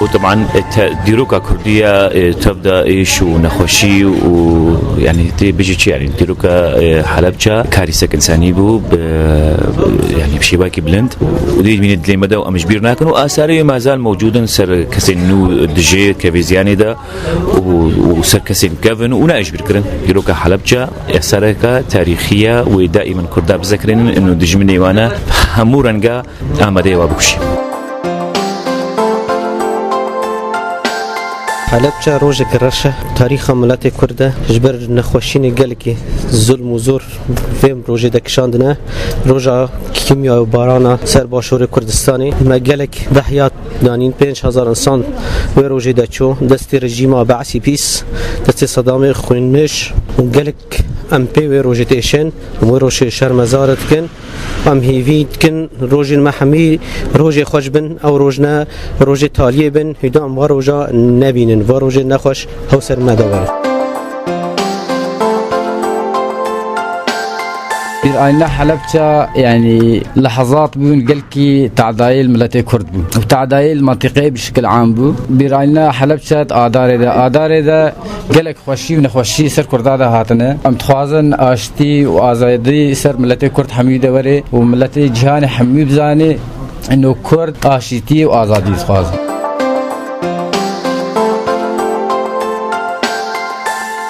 وطبعا ديروكا كردية تبدأ إيش ونخوشي ويعني بيجي يعني ديروكا حلبجة كارثة إنسانية بو يعني بشباكي بلند ودي من الدليل مدى وأمش بيرناكن وآثاره ما زال موجودا سر كسينو دجي كافيزياني ده وسر كسين كافن وناقش بيركرن ديروكا حلبجة آثارها تاريخية ودائما كردا بذكرن إنه دجي من إيوانا همورنجا آمده وابكشي. حلبجة روجك الرشة تاريخ ملاتي كردة جبر نخوشيني قالكي ظلم وزور فيم روجي دكشاندنا روجا كيمياء وبارانا سر باشور كردستاني ما قالك ضحيات دانين 5000 انسان وروجي دچو دستي رجيم بعثي بيس دستي صدام خوينش وقالك ام بي وروجي تيشن وروجي شرمزارت كن ام هيفيد كن روجي المحمي روجي خوشبن او روجنا روجي تاليبن هدام وروجا نبينن وروجي نخوش هوسر مدور أنا حلبجة يعني لحظات بون قلكي تعدايل ملتي كرد بو وتعدايل منطقي بشكل عام بو بيراينا حلبجة آدار ده قلك خوشي ونخوشي سر كردادا هاتنا ام تخوازن آشتي وآزايدي سر ملتي كرد حميدة وري وملتي جهاني حميد بزاني انه كرد آشتي وآزادي تخوازن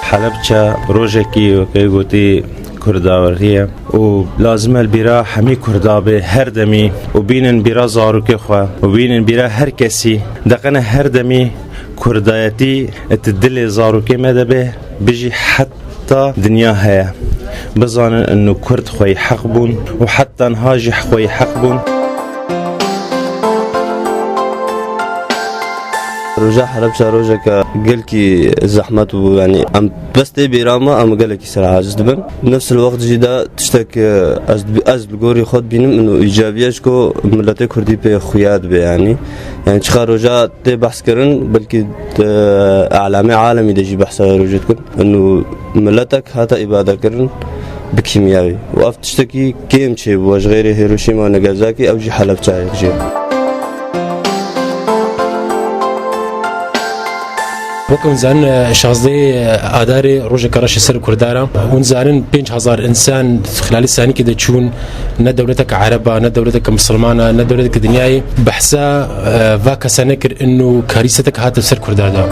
حلبجة روجكي وكيغوتي كرداورية ولازم البرا حمي كردابه هر دمي وبينن برا زاروك خوا وبينن برا هر كسي دقنا هر دمي كردايتي تدل زاروك مدبه بيجي حتى دنيا هيا بظن انه كرد خوي حق بون وحتى نهاجي خوي حق بون. روجا حلبجة روجا كقلكي زحمة ويعني أم بس تبي راما أم قلكي سرعة جذبن نفس الوقت جدا تشتك أز بقولي خد بينم إنه إيجابية كو ملتي كردي بخياد يعني تشخار روجا تبحث كرن بلكي أعلامي عالمي دجي بحث روجتكن إنه ملتك هاتا إبادة كرن بكيميائي وقف تشتكي كيم شيء واش غير هيروشيما وناغازاكي أو جي حلبجة يجي. وكم زان شخصي آداري روجا كراش سر كردارا ونزارن 5000 إنسان خلال السنة كده تشون نا دولتك عربة نا دولتك مسلمانة نا دولتك دنياي بحثا فاك سنكر إنه كارثتك هات سر كردارا.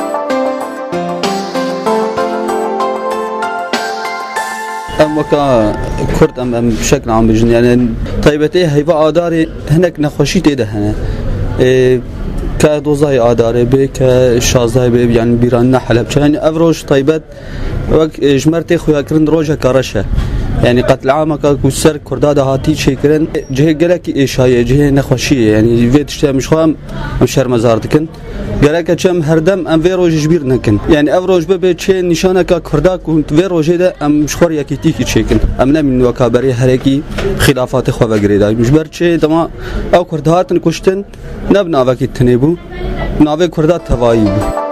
أما كرد أم بشكل عام بجن يعني طيبتي هيبقى آداري هناك نخوشي تيده هنا كدوزاي آداره به كشازاي به يعني بيران حلبجة يعني أفروج طيبت وقت جمرتي خويا كرن روجا كرشه يعني قتل عامك وسر كردادا هاتي شكرن جه جلك إيشاية جه نخوشية يعني فيت شتى مش خام مشهر مزارتكن جلك كم هردم أم فيروج جبير نكن يعني أفروج ببيت شيء نشانك كرداك وانت فيروج ده أم مش خوري كيتيك شكل أم من وكابري هركي خلافات خو بجريدا مش برد شيء تما أو كردات نكشتن نبنا وقت تنبو ناوي كردات توايب.